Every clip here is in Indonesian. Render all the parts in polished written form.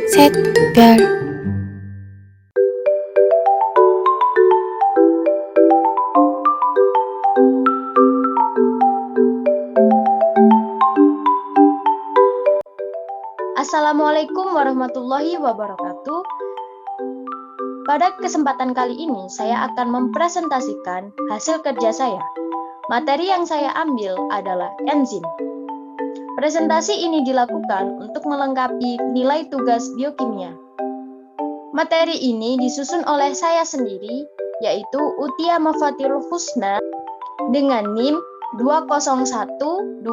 셋, 별. Assalamualaikum warahmatullahi wabarakatuh. Pada kesempatan kali ini, saya akan mempresentasikan hasil kerja saya. Materi yang saya ambil adalah enzim. Presentasi ini dilakukan untuk melengkapi nilai tugas biokimia. Materi ini disusun oleh saya sendiri, yaitu Utia Mafatirul Husna dengan NIM 201200017.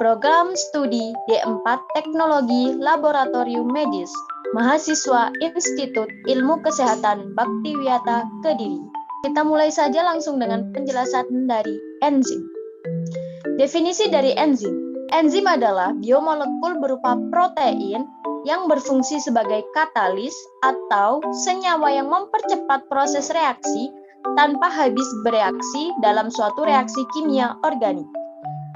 Program Studi D4 Teknologi Laboratorium Medis, mahasiswa Institut Ilmu Kesehatan Baktiwiyata Kediri. Kita mulai saja langsung dengan penjelasan dari enzim. Definisi dari enzim. Enzim adalah biomolekul berupa protein yang berfungsi sebagai katalis atau senyawa yang mempercepat proses reaksi tanpa habis bereaksi dalam suatu reaksi kimia organik.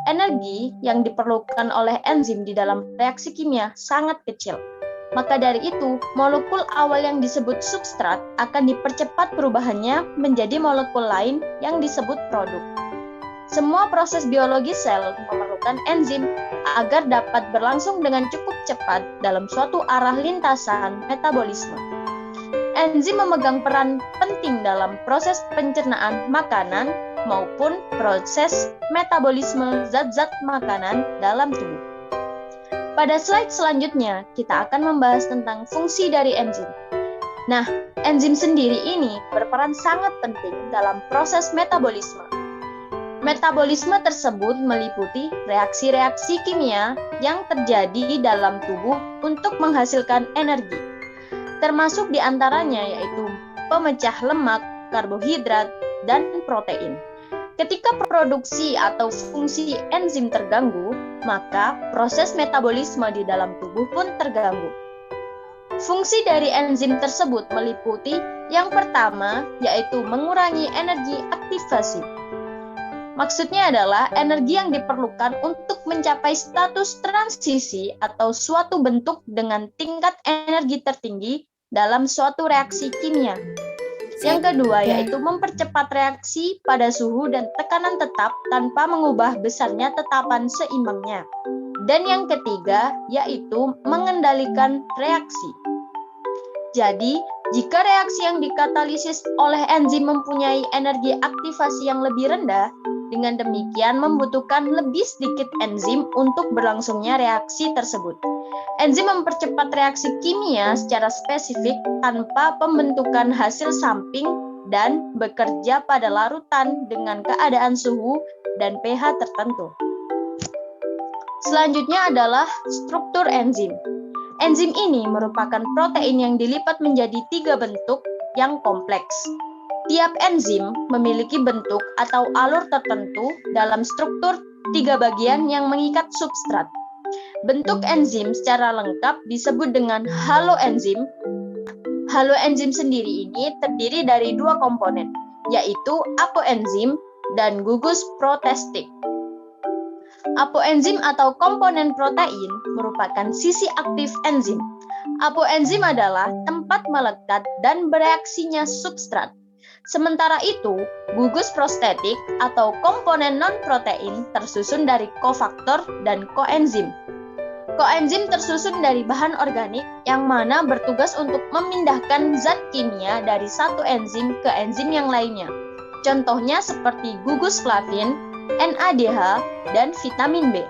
Energi yang diperlukan oleh enzim di dalam reaksi kimia sangat kecil. Maka dari itu, molekul awal yang disebut substrat akan dipercepat perubahannya menjadi molekul lain yang disebut produk. Semua proses biologi sel memerlukan enzim agar dapat berlangsung dengan cukup cepat dalam suatu arah lintasan metabolisme. Enzim memegang peran penting dalam proses pencernaan makanan maupun proses metabolisme zat-zat makanan dalam tubuh. Pada slide selanjutnya, kita akan membahas tentang fungsi dari enzim. Nah, enzim sendiri ini berperan sangat penting dalam proses metabolisme. Metabolisme tersebut meliputi reaksi-reaksi kimia yang terjadi dalam tubuh untuk menghasilkan energi, termasuk diantaranya yaitu pemecah lemak, karbohidrat, dan protein. Ketika produksi atau fungsi enzim terganggu, maka proses metabolisme di dalam tubuh pun terganggu. Fungsi dari enzim tersebut meliputi yang pertama, yaitu mengurangi energi aktivasi. Maksudnya adalah energi yang diperlukan untuk mencapai status transisi atau suatu bentuk dengan tingkat energi tertinggi dalam suatu reaksi kimia. Yang kedua yaitu mempercepat reaksi pada suhu dan tekanan tetap tanpa mengubah besarnya tetapan seimbangnya. Dan yang ketiga yaitu mengendalikan reaksi. Jadi, jika reaksi yang dikatalisis oleh enzim mempunyai energi aktivasi yang lebih rendah, dengan demikian membutuhkan lebih sedikit enzim untuk berlangsungnya reaksi tersebut. Enzim mempercepat reaksi kimia secara spesifik tanpa pembentukan hasil samping dan bekerja pada larutan dengan keadaan suhu dan pH tertentu. Selanjutnya adalah struktur enzim. Enzim ini merupakan protein yang dilipat menjadi 3 bentuk yang kompleks. Tiap enzim memiliki bentuk atau alur tertentu dalam struktur 3 bagian yang mengikat substrat. Bentuk enzim secara lengkap disebut dengan haloenzim. Haloenzim sendiri ini terdiri dari 2 komponen, yaitu apoenzim dan gugus protestik. Apoenzim atau komponen protein merupakan sisi aktif enzim. Apoenzim adalah tempat melekat dan bereaksinya substrat. Sementara itu, gugus prostetik atau komponen non-protein tersusun dari kofaktor dan koenzim. Koenzim tersusun dari bahan organik yang mana bertugas untuk memindahkan zat kimia dari satu enzim ke enzim yang lainnya. Contohnya seperti gugus flavin, NADH, dan vitamin B.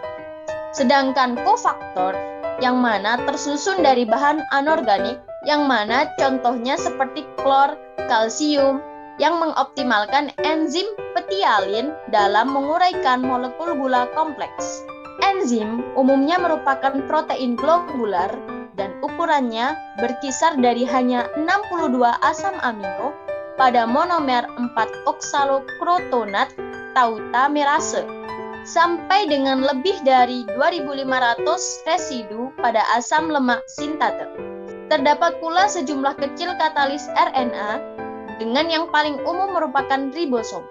Sedangkan kofaktor yang mana tersusun dari bahan anorganik yang mana contohnya seperti klor, kalsium, yang mengoptimalkan enzim petialin dalam menguraikan molekul gula kompleks. Enzim umumnya merupakan protein globular dan ukurannya berkisar dari hanya 62 asam amino pada monomer 4 oksalokrotonat tautamerase sampai dengan lebih dari 2.500 residu pada asam lemak sintate. Terdapat pula sejumlah kecil katalis RNA dengan yang paling umum merupakan ribosom.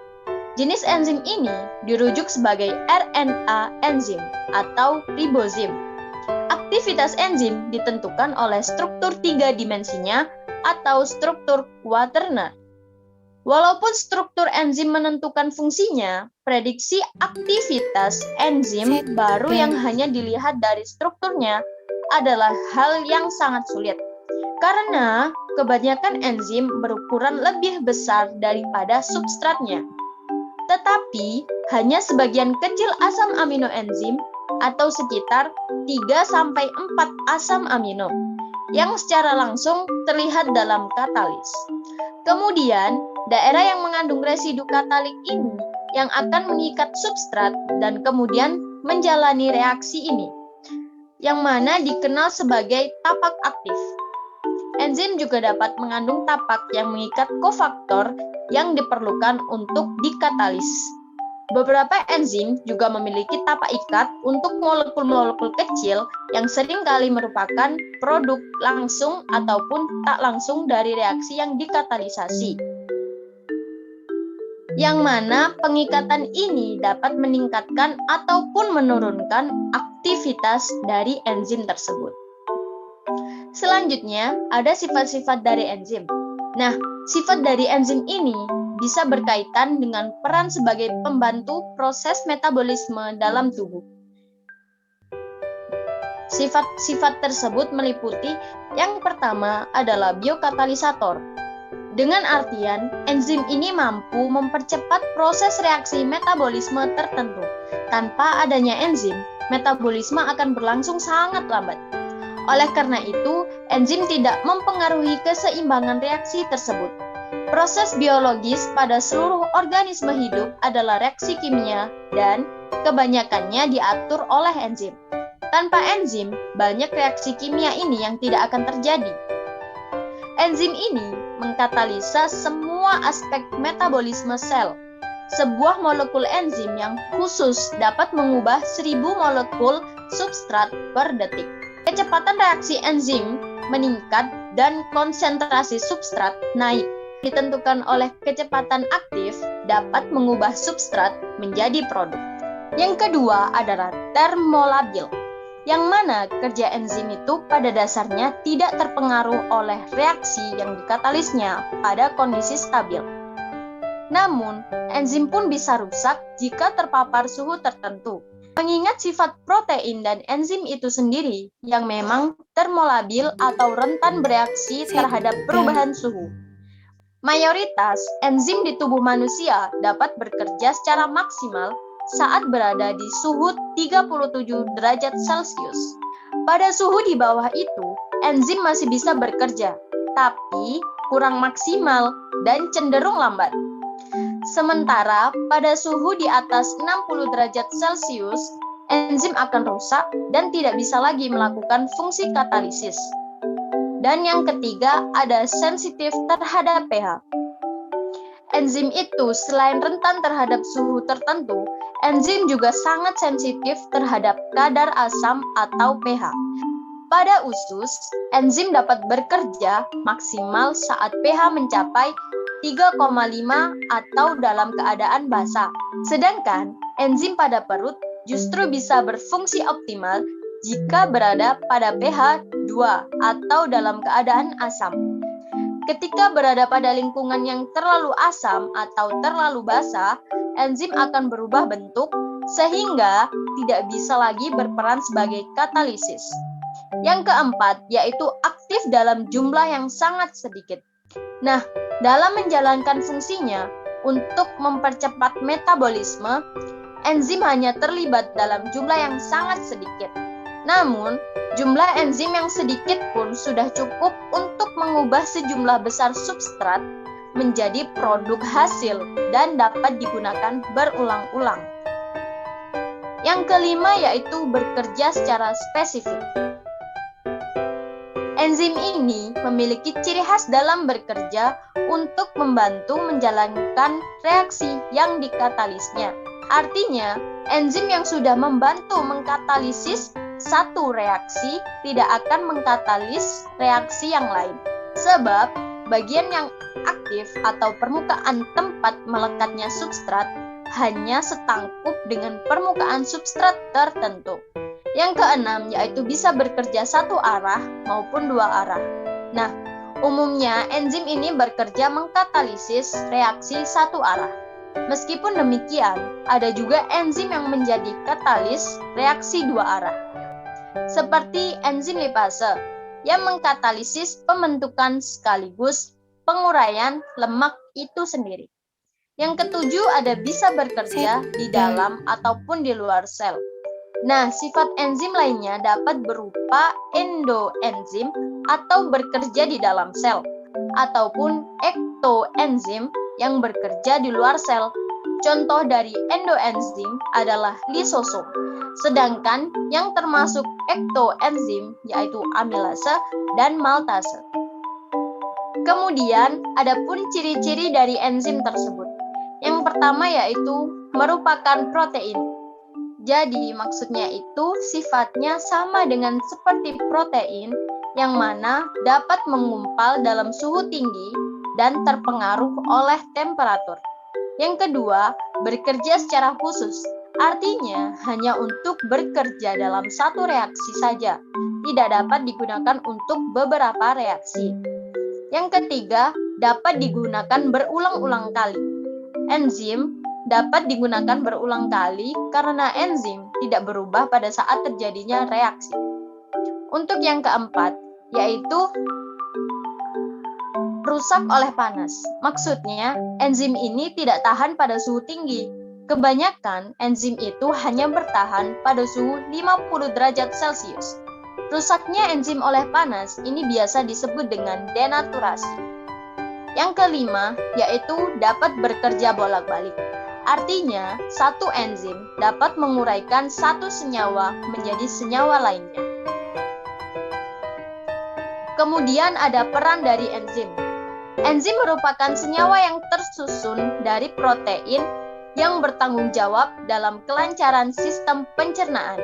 Jenis enzim ini dirujuk sebagai RNA enzim atau ribozim. Aktivitas enzim ditentukan oleh struktur 3 dimensinya atau struktur kuaternar. Walaupun struktur enzim menentukan fungsinya, prediksi aktivitas enzim baru yang hanya dilihat dari strukturnya adalah hal yang sangat sulit. Karena kebanyakan enzim berukuran lebih besar daripada substratnya. Tetapi hanya sebagian kecil asam amino enzim atau sekitar 3-4 asam amino yang secara langsung terlihat dalam katalis. Kemudian, daerah yang mengandung residu katalik ini yang akan mengikat substrat dan kemudian menjalani reaksi ini, yang mana dikenal sebagai tapak aktif. Enzim juga dapat mengandung tapak yang mengikat kofaktor yang diperlukan untuk dikatalis. Beberapa enzim juga memiliki tapak ikat untuk molekul-molekul kecil yang seringkali merupakan produk langsung ataupun tak langsung dari reaksi yang dikatalisasi. Yang mana pengikatan ini dapat meningkatkan ataupun menurunkan aktivitas dari enzim tersebut. Selanjutnya, ada sifat-sifat dari enzim. Nah, sifat dari enzim ini bisa berkaitan dengan peran sebagai pembantu proses metabolisme dalam tubuh. Sifat-sifat tersebut meliputi yang pertama adalah biokatalisator. Dengan artian, enzim ini mampu mempercepat proses reaksi metabolisme tertentu. Tanpa adanya enzim, metabolisme akan berlangsung sangat lambat. Oleh karena itu, enzim tidak mempengaruhi keseimbangan reaksi tersebut. Proses biologis pada seluruh organisme hidup adalah reaksi kimia dan kebanyakannya diatur oleh enzim. Tanpa enzim, banyak reaksi kimia ini yang tidak akan terjadi. Enzim ini mengkatalisa semua aspek metabolisme sel. Sebuah molekul enzim yang khusus dapat mengubah 1000 molekul substrat per detik. Kecepatan reaksi enzim meningkat dan konsentrasi substrat naik. Ditentukan oleh kecepatan aktif dapat mengubah substrat menjadi produk. Yang kedua adalah termolabil, yang mana kerja enzim itu pada dasarnya tidak terpengaruh oleh reaksi yang dikatalisnya pada kondisi stabil. Namun, enzim pun bisa rusak jika terpapar suhu tertentu. Mengingat sifat protein dan enzim itu sendiri yang memang termolabil atau rentan bereaksi terhadap perubahan suhu. Mayoritas enzim di tubuh manusia dapat bekerja secara maksimal saat berada di suhu 37 derajat Celcius. Pada suhu di bawah itu, enzim masih bisa bekerja, tapi kurang maksimal dan cenderung lambat. Sementara pada suhu di atas 60 derajat Celcius, enzim akan rusak dan tidak bisa lagi melakukan fungsi katalisis. Dan yang ketiga ada sensitif terhadap pH. Enzim itu selain rentan terhadap suhu tertentu, enzim juga sangat sensitif terhadap kadar asam atau pH. Pada usus, enzim dapat bekerja maksimal saat pH mencapai 3,5 atau dalam keadaan basah. Sedangkan enzim pada perut justru bisa berfungsi optimal jika berada pada pH 2 atau dalam keadaan asam. Ketika berada pada lingkungan yang terlalu asam atau terlalu basah, enzim akan berubah bentuk sehingga tidak bisa lagi berperan sebagai katalisis. Yang keempat yaitu aktif dalam jumlah yang sangat sedikit. Nah, dalam menjalankan fungsinya untuk mempercepat metabolisme, enzim hanya terlibat dalam jumlah yang sangat sedikit. Namun, jumlah enzim yang sedikit pun sudah cukup untuk mengubah sejumlah besar substrat menjadi produk hasil dan dapat digunakan berulang-ulang. Yang kelima yaitu bekerja secara spesifik. Enzim ini memiliki ciri khas dalam bekerja untuk membantu menjalankan reaksi yang dikatalisnya. Artinya, enzim yang sudah membantu mengkatalisis satu reaksi tidak akan mengkatalis reaksi yang lain. Sebab, bagian yang aktif atau permukaan tempat melekatnya substrat hanya setangkup dengan permukaan substrat tertentu. Yang keenam yaitu bisa bekerja satu arah maupun dua arah. Nah, umumnya enzim ini bekerja mengkatalisis reaksi satu arah. Meskipun demikian, ada juga enzim yang menjadi katalis reaksi dua arah. Seperti enzim lipase yang mengkatalisis pembentukan sekaligus penguraian lemak itu sendiri. Yang ketujuh ada bisa bekerja di dalam ataupun di luar sel. Nah, sifat enzim lainnya dapat berupa endoenzim atau bekerja di dalam sel, ataupun ektoenzim yang bekerja di luar sel. Contoh dari endoenzim adalah lisosom, sedangkan yang termasuk ektoenzim yaitu amilase dan maltase. Kemudian, ada pun ciri-ciri dari enzim tersebut. Yang pertama yaitu merupakan protein. Jadi, maksudnya itu sifatnya sama dengan seperti protein yang mana dapat mengumpal dalam suhu tinggi dan terpengaruh oleh temperatur. Yang kedua, bekerja secara khusus. Artinya, hanya untuk bekerja dalam satu reaksi saja, tidak dapat digunakan untuk beberapa reaksi. Yang ketiga, dapat digunakan berulang-ulang kali. Enzim dapat digunakan berulang kali karena enzim tidak berubah pada saat terjadinya reaksi. Untuk yang keempat, yaitu rusak oleh panas. Maksudnya, enzim ini tidak tahan pada suhu tinggi. Kebanyakan enzim itu hanya bertahan pada suhu 50 derajat Celcius. Rusaknya enzim oleh panas ini biasa disebut dengan denaturasi. Yang kelima, yaitu dapat bekerja bolak-balik. Artinya, satu enzim dapat menguraikan satu senyawa menjadi senyawa lainnya. Kemudian ada peran dari enzim. Enzim merupakan senyawa yang tersusun dari protein yang bertanggung jawab dalam kelancaran sistem pencernaan,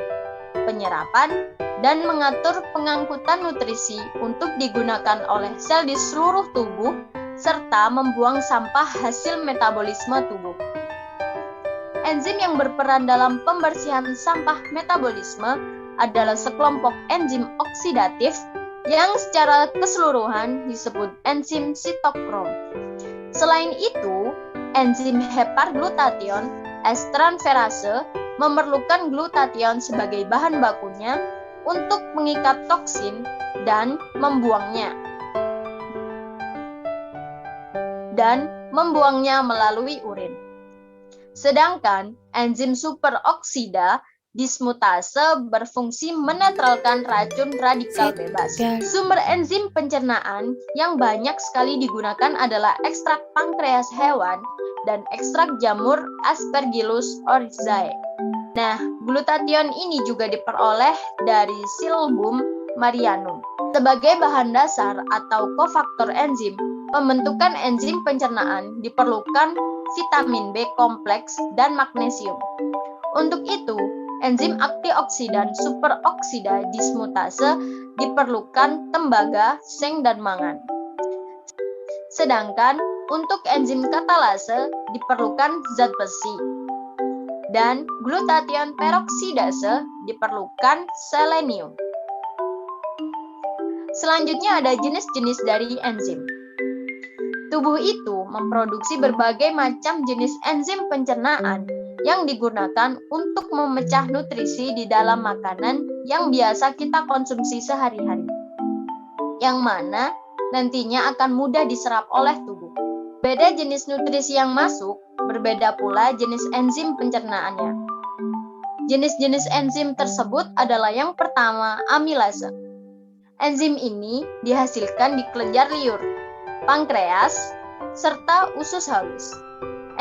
penyerapan, dan mengatur pengangkutan nutrisi untuk digunakan oleh sel di seluruh tubuh, serta membuang sampah hasil metabolisme tubuh. Enzim yang berperan dalam pembersihan sampah metabolisme adalah sekelompok enzim oksidatif yang secara keseluruhan disebut enzim sitokrom. Selain itu, enzim heparglutation, S-transferase, memerlukan glutation sebagai bahan bakunya untuk mengikat toksin dan membuangnya melalui urin. Sedangkan enzim superoksida dismutase berfungsi menetralkan racun radikal bebas. Sumber enzim pencernaan yang banyak sekali digunakan adalah ekstrak pankreas hewan dan ekstrak jamur Aspergillus oryzae. Nah, glutation ini juga diperoleh dari Silbum marianum. Sebagai bahan dasar atau kofaktor enzim, pembentukan enzim pencernaan diperlukan vitamin B kompleks dan magnesium. Untuk itu, enzim antioksidan superoksida dismutase diperlukan tembaga, seng, dan mangan. Sedangkan untuk enzim katalase diperlukan zat besi. Dan glutation peroksidase diperlukan selenium. Selanjutnya ada jenis-jenis dari enzim. Tubuh itu memproduksi berbagai macam jenis enzim pencernaan yang digunakan untuk memecah nutrisi di dalam makanan yang biasa kita konsumsi sehari-hari, yang mana nantinya akan mudah diserap oleh tubuh. Beda jenis nutrisi yang masuk, berbeda pula jenis enzim pencernaannya. Jenis-jenis enzim tersebut adalah yang pertama, amilase. Enzim ini dihasilkan di kelenjar liur, pankreas, serta usus halus.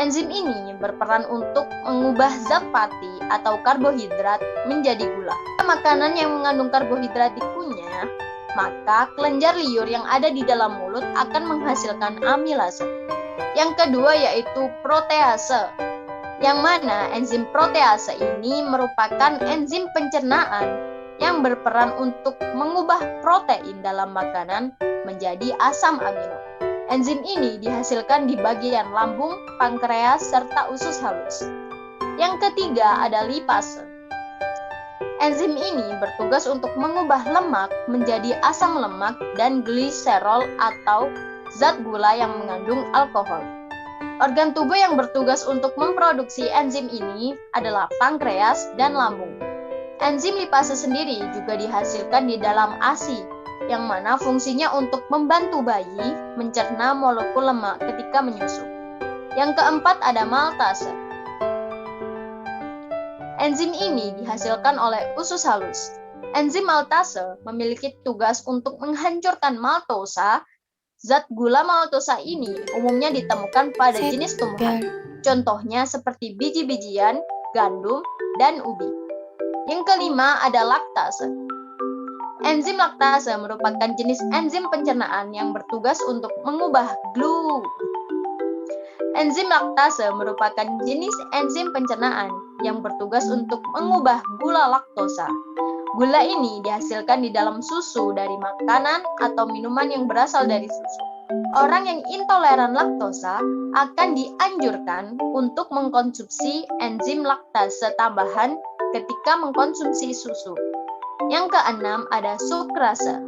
Enzim ini berperan untuk mengubah zat pati atau karbohidrat menjadi gula. Makanan yang mengandung karbohidrat dikunyah, maka kelenjar liur yang ada di dalam mulut akan menghasilkan amilase. Yang kedua yaitu protease, yang mana enzim protease ini merupakan enzim pencernaan yang berperan untuk mengubah protein dalam makanan menjadi asam amino. Enzim ini dihasilkan di bagian lambung, pankreas, serta usus halus. Yang ketiga ada lipase. Enzim ini bertugas untuk mengubah lemak menjadi asam lemak dan gliserol atau zat gula yang mengandung alkohol. Organ tubuh yang bertugas untuk memproduksi enzim ini adalah pankreas dan lambung. Enzim lipase sendiri juga dihasilkan di dalam ASI, yang mana fungsinya untuk membantu bayi mencerna molekul lemak ketika menyusu. Yang keempat ada maltase. Enzim ini dihasilkan oleh usus halus. Enzim maltase memiliki tugas untuk menghancurkan maltosa. Zat gula maltosa ini umumnya ditemukan pada jenis tumbuhan. Contohnya seperti biji-bijian, gandum, dan ubi. Yang kelima ada laktase. Enzim laktase merupakan jenis enzim pencernaan yang bertugas untuk mengubah Enzim laktase merupakan jenis enzim pencernaan yang bertugas untuk mengubah gula laktosa. Gula ini dihasilkan di dalam susu dari makanan atau minuman yang berasal dari susu. Orang yang intoleran laktosa akan dianjurkan untuk mengkonsumsi enzim laktase tambahan ketika mengkonsumsi susu. Yang keenam ada sukrase.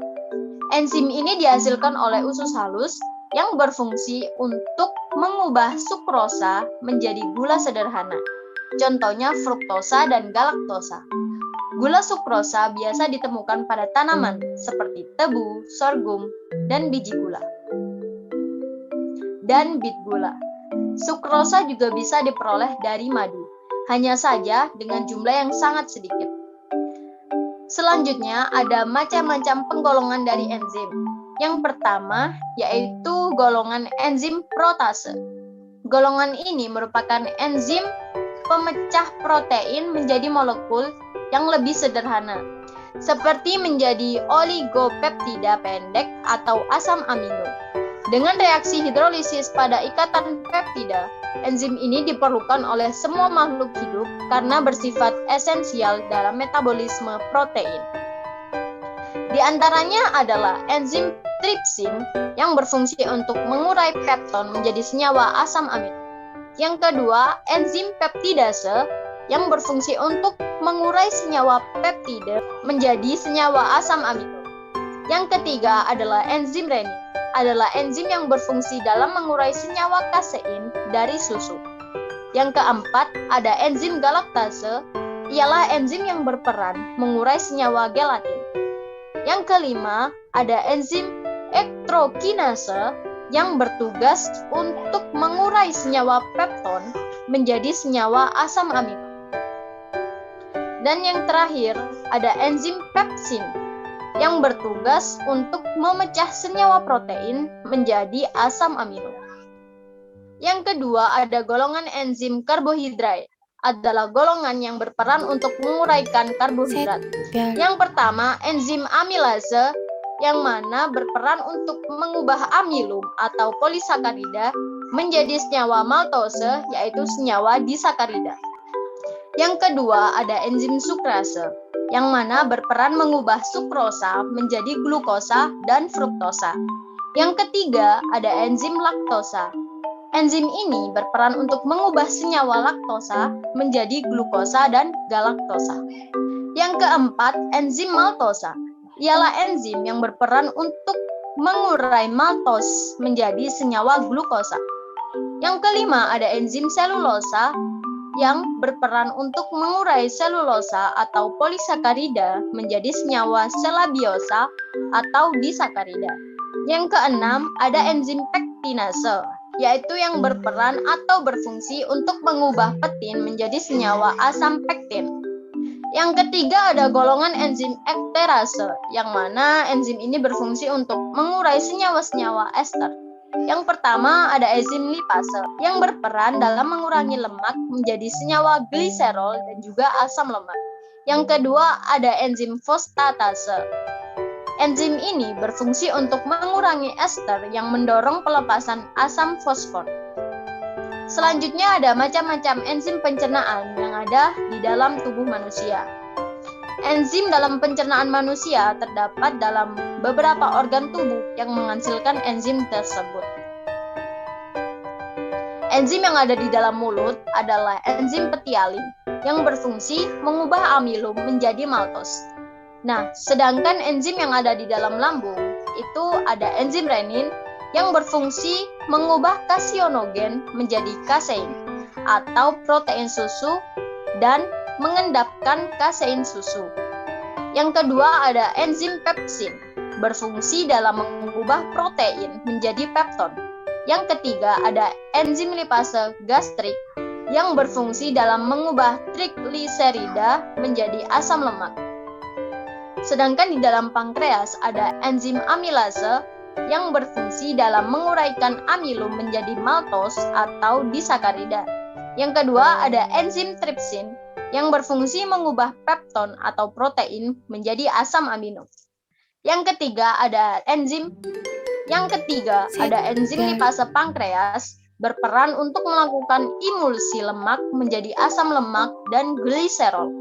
Enzim ini dihasilkan oleh usus halus yang berfungsi untuk mengubah sukrosa menjadi gula sederhana. Contohnya fruktosa dan galaktosa. Gula sukrosa biasa ditemukan pada tanaman seperti tebu, sorghum, dan biji gula. Dan bit gula. Sukrosa juga bisa diperoleh dari madu, hanya saja dengan jumlah yang sangat sedikit. Selanjutnya ada macam-macam penggolongan dari enzim. Yang pertama yaitu golongan enzim protase. Golongan ini merupakan enzim pemecah protein menjadi molekul yang lebih sederhana, seperti menjadi oligopeptida pendek atau asam amino. Dengan reaksi hidrolisis pada ikatan peptida, enzim ini diperlukan oleh semua makhluk hidup karena bersifat esensial dalam metabolisme protein. Di antaranya adalah enzim tripsin yang berfungsi untuk mengurai pepton menjadi senyawa asam amino. Yang kedua, enzim peptidase yang berfungsi untuk mengurai senyawa peptida menjadi senyawa asam amino. Yang ketiga adalah enzim renin, adalah enzim yang berfungsi dalam mengurai senyawa kasein dari susu. Yang keempat ada enzim galaktase, ialah enzim yang berperan mengurai senyawa gelatin. Yang kelima ada enzim ektrokinase yang bertugas untuk mengurai senyawa pepton menjadi senyawa asam amino. Dan yang terakhir ada enzim pepsin yang bertugas untuk memecah senyawa protein menjadi asam amino. Yang kedua ada golongan enzim karbohidrat, adalah golongan yang berperan untuk menguraikan karbohidrat. Yang pertama enzim amilase yang mana berperan untuk mengubah amilum atau polisakarida menjadi senyawa maltose, yaitu senyawa disakarida. Yang kedua ada enzim sukrase yang mana berperan mengubah sukrosa menjadi glukosa dan fruktosa. Yang ketiga ada enzim laktosa. Enzim ini berperan untuk mengubah senyawa laktosa menjadi glukosa dan galaktosa. Yang keempat, enzim maltosa, ialah enzim yang berperan untuk mengurai maltos menjadi senyawa glukosa. Yang kelima, ada enzim selulosa yang berperan untuk mengurai selulosa atau polisakarida menjadi senyawa selabiosa atau disakarida. Yang keenam, ada enzim pektinase, yaitu yang berperan atau berfungsi untuk mengubah pektin menjadi senyawa asam pektin. Yang ketiga ada golongan enzim ekterase, yang mana enzim ini berfungsi untuk mengurai senyawa-senyawa ester. Yang pertama ada enzim lipase, yang berperan dalam mengurangi lemak menjadi senyawa gliserol dan juga asam lemak. Yang kedua ada enzim fosfatase. Enzim ini berfungsi untuk mengurangi ester yang mendorong pelepasan asam fosfor. Selanjutnya ada macam-macam enzim pencernaan yang ada di dalam tubuh manusia. Enzim dalam pencernaan manusia terdapat dalam beberapa organ tubuh yang menghasilkan enzim tersebut. Enzim yang ada di dalam mulut adalah enzim petialin yang berfungsi mengubah amilum menjadi maltos. Nah, sedangkan enzim yang ada di dalam lambung itu ada enzim renin yang berfungsi mengubah kaseinogen menjadi kasein atau protein susu dan mengendapkan kasein susu. Yang kedua ada enzim pepsin, berfungsi dalam mengubah protein menjadi pepton. Yang ketiga ada enzim lipase gastrik yang berfungsi dalam mengubah trigliserida menjadi asam lemak. Sedangkan di dalam pankreas ada enzim amilase yang berfungsi dalam menguraikan amilum menjadi maltos atau disakarida. Yang kedua ada enzim tripsin yang berfungsi mengubah pepton atau protein menjadi asam amino. Yang ketiga ada enzim lipase pankreas berperan untuk melakukan emulsi lemak menjadi asam lemak dan gliserol.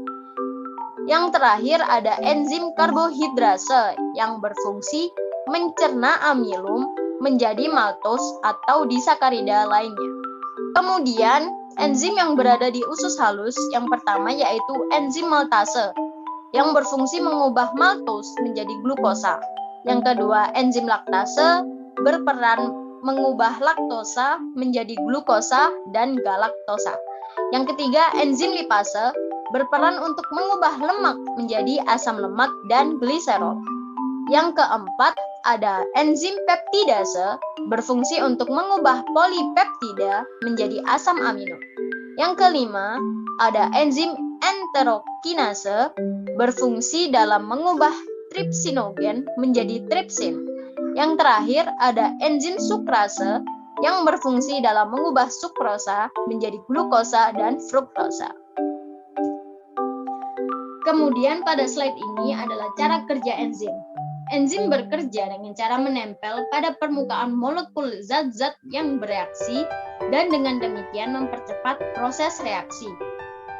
Yang terakhir ada enzim karbohidrase yang berfungsi mencerna amilum menjadi maltos atau disakarida lainnya. Kemudian enzim yang berada di usus halus yang pertama yaitu enzim maltase yang berfungsi mengubah maltos menjadi glukosa. Yang kedua, enzim laktase berperan mengubah laktosa menjadi glukosa dan galaktosa. Yang ketiga, enzim lipase berperan untuk mengubah lemak menjadi asam lemak dan gliserol. Yang keempat, ada enzim peptidase berfungsi untuk mengubah polipeptida menjadi asam amino. Yang kelima, ada enzim enterokinase berfungsi dalam mengubah tripsinogen menjadi tripsin. Yang terakhir ada enzim sukrase yang berfungsi dalam mengubah sukrosa menjadi glukosa dan fruktosa. Kemudian pada slide ini adalah cara kerja enzim. Enzim bekerja dengan cara menempel pada permukaan molekul zat-zat yang bereaksi dan dengan demikian mempercepat proses reaksi.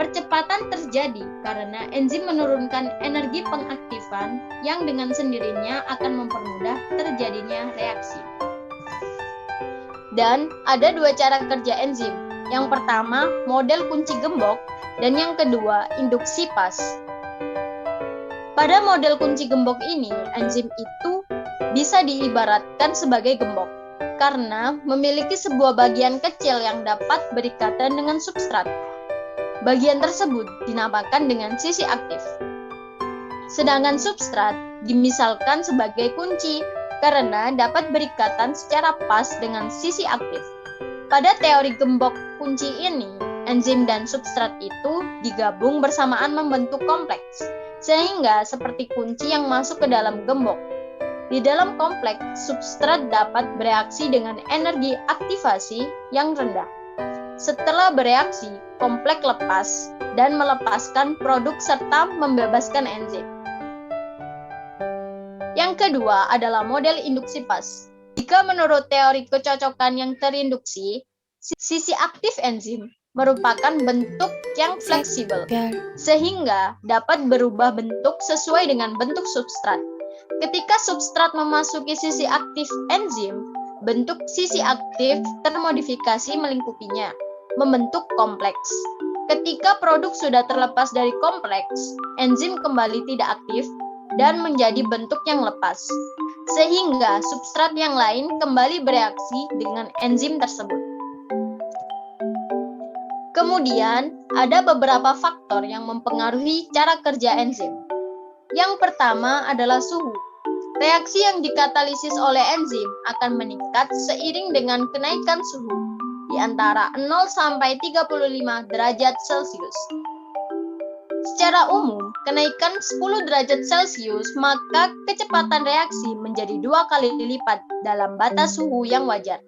Percepatan terjadi karena enzim menurunkan energi pengaktifan yang dengan sendirinya akan mempermudah terjadinya reaksi. Dan ada dua cara kerja enzim. Yang pertama, model kunci gembok, dan yang kedua, induksi pas. Pada model kunci gembok ini, enzim itu bisa diibaratkan sebagai gembok karena memiliki sebuah bagian kecil yang dapat berikatan dengan substrat. Bagian tersebut dinamakan dengan sisi aktif. Sedangkan substrat dimisalkan sebagai kunci karena dapat berikatan secara pas dengan sisi aktif. Pada teori gembok kunci ini, enzim dan substrat itu digabung bersamaan membentuk kompleks, sehingga seperti kunci yang masuk ke dalam gembok. Di dalam kompleks, substrat dapat bereaksi dengan energi aktivasi yang rendah. Setelah bereaksi, kompleks lepas dan melepaskan produk serta membebaskan enzim. Yang kedua adalah model induksi pas. Jika menurut teori kecocokan yang terinduksi, sisi aktif enzim merupakan bentuk yang fleksibel, sehingga dapat berubah bentuk sesuai dengan bentuk substrat. Ketika substrat memasuki sisi aktif enzim, bentuk sisi aktif termodifikasi melingkupinya, membentuk kompleks. Ketika produk sudah terlepas dari kompleks, enzim kembali tidak aktif dan menjadi bentuk yang lepas, sehingga substrat yang lain kembali bereaksi dengan enzim tersebut. Kemudian, ada beberapa faktor yang mempengaruhi cara kerja enzim. Yang pertama adalah suhu. Reaksi yang dikatalisis oleh enzim akan meningkat seiring dengan kenaikan suhu di antara 0 sampai 35 derajat Celcius. Secara umum, kenaikan 10 derajat Celcius, maka kecepatan reaksi menjadi 2 kali lipat dalam batas suhu yang wajar.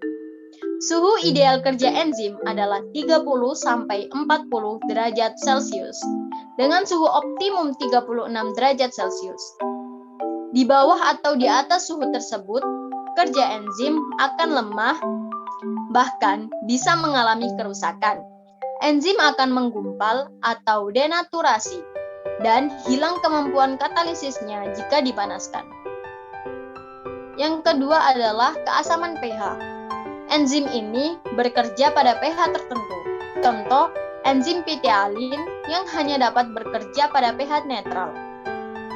Suhu ideal kerja enzim adalah 30 sampai 40 derajat Celcius, dengan suhu optimum 36 derajat Celcius. Di bawah atau di atas suhu tersebut, kerja enzim akan lemah, bahkan bisa mengalami kerusakan. Enzim akan menggumpal atau denaturasi, dan hilang kemampuan katalisisnya jika dipanaskan. Yang kedua adalah keasaman pH. Enzim ini bekerja pada pH tertentu. Contoh, enzim pitialin yang hanya dapat bekerja pada pH netral.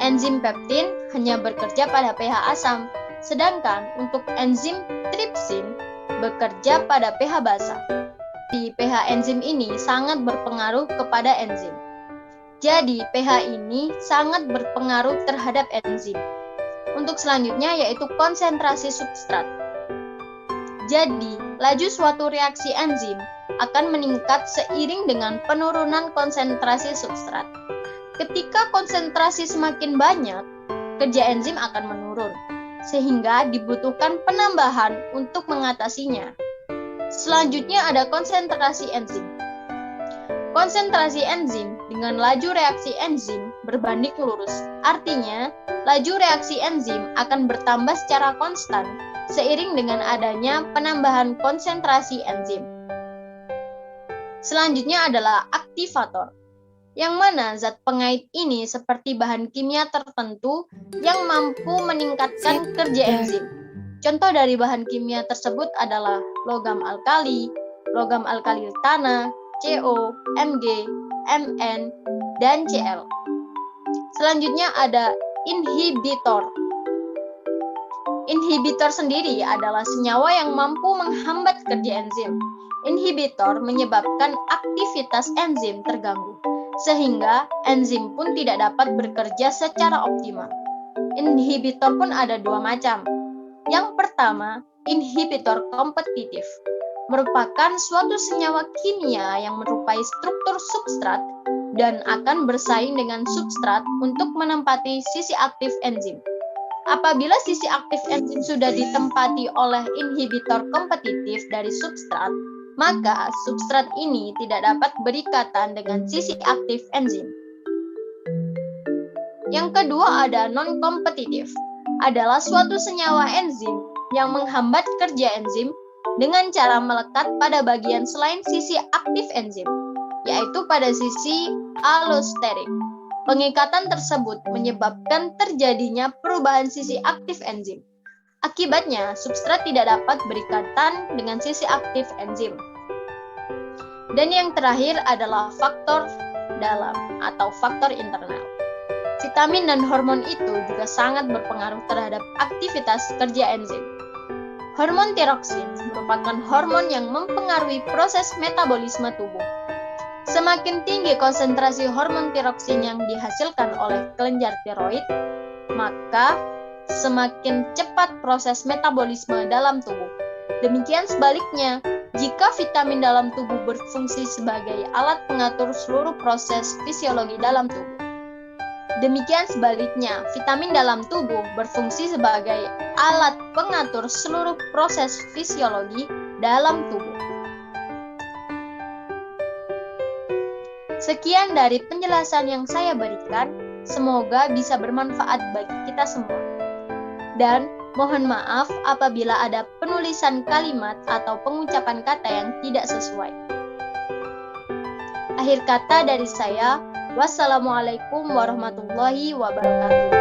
Enzim peptin hanya bekerja pada pH asam, sedangkan untuk enzim tripsin bekerja pada pH basa. Di pH enzim ini sangat berpengaruh kepada enzim. Jadi, pH ini sangat berpengaruh terhadap enzim. Untuk selanjutnya yaitu konsentrasi substrat. Jadi, laju suatu reaksi enzim akan meningkat seiring dengan penurunan konsentrasi substrat. Ketika konsentrasi semakin banyak, kerja enzim akan menurun, sehingga dibutuhkan penambahan untuk mengatasinya. Selanjutnya ada konsentrasi enzim. Konsentrasi enzim dengan laju reaksi enzim berbanding lurus. Artinya, laju reaksi enzim akan bertambah secara konstan seiring dengan adanya penambahan konsentrasi enzim. Selanjutnya adalah aktivator, yang mana zat pengait ini seperti bahan kimia tertentu yang mampu meningkatkan kerja enzim. Contoh dari bahan kimia tersebut adalah logam alkali tanah, CO, Mg, Mn, dan Cl. Selanjutnya ada inhibitor. Inhibitor sendiri adalah senyawa yang mampu menghambat kerja enzim. Inhibitor menyebabkan aktivitas enzim terganggu, sehingga enzim pun tidak dapat bekerja secara optimal. Inhibitor pun ada dua macam. Yang pertama, inhibitor kompetitif, merupakan suatu senyawa kimia yang menyerupai struktur substrat dan akan bersaing dengan substrat untuk menempati sisi aktif enzim. Apabila sisi aktif enzim sudah ditempati oleh inhibitor kompetitif dari substrat, maka substrat ini tidak dapat berikatan dengan sisi aktif enzim. Yang kedua ada non-kompetitif, adalah suatu senyawa enzim yang menghambat kerja enzim dengan cara melekat pada bagian selain sisi aktif enzim, yaitu pada sisi allosterik. Pengikatan tersebut menyebabkan terjadinya perubahan sisi aktif enzim. Akibatnya, substrat tidak dapat berikatan dengan sisi aktif enzim. Dan yang terakhir adalah faktor dalam atau faktor internal. Vitamin dan hormon itu juga sangat berpengaruh terhadap aktivitas kerja enzim. Hormon tiroksin merupakan hormon yang mempengaruhi proses metabolisme tubuh. Semakin tinggi konsentrasi hormon tiroksin yang dihasilkan oleh kelenjar tiroid, maka semakin cepat proses metabolisme dalam tubuh. Demikian sebaliknya, jika vitamin dalam tubuh berfungsi sebagai alat pengatur seluruh proses fisiologi dalam tubuh. Demikian sebaliknya, vitamin dalam tubuh berfungsi sebagai alat pengatur seluruh proses fisiologi dalam tubuh. Sekian dari penjelasan yang saya berikan, semoga bisa bermanfaat bagi kita semua. Dan mohon maaf apabila ada penulisan kalimat atau pengucapan kata yang tidak sesuai. Akhir kata dari saya, wassalamualaikum warahmatullahi wabarakatuh.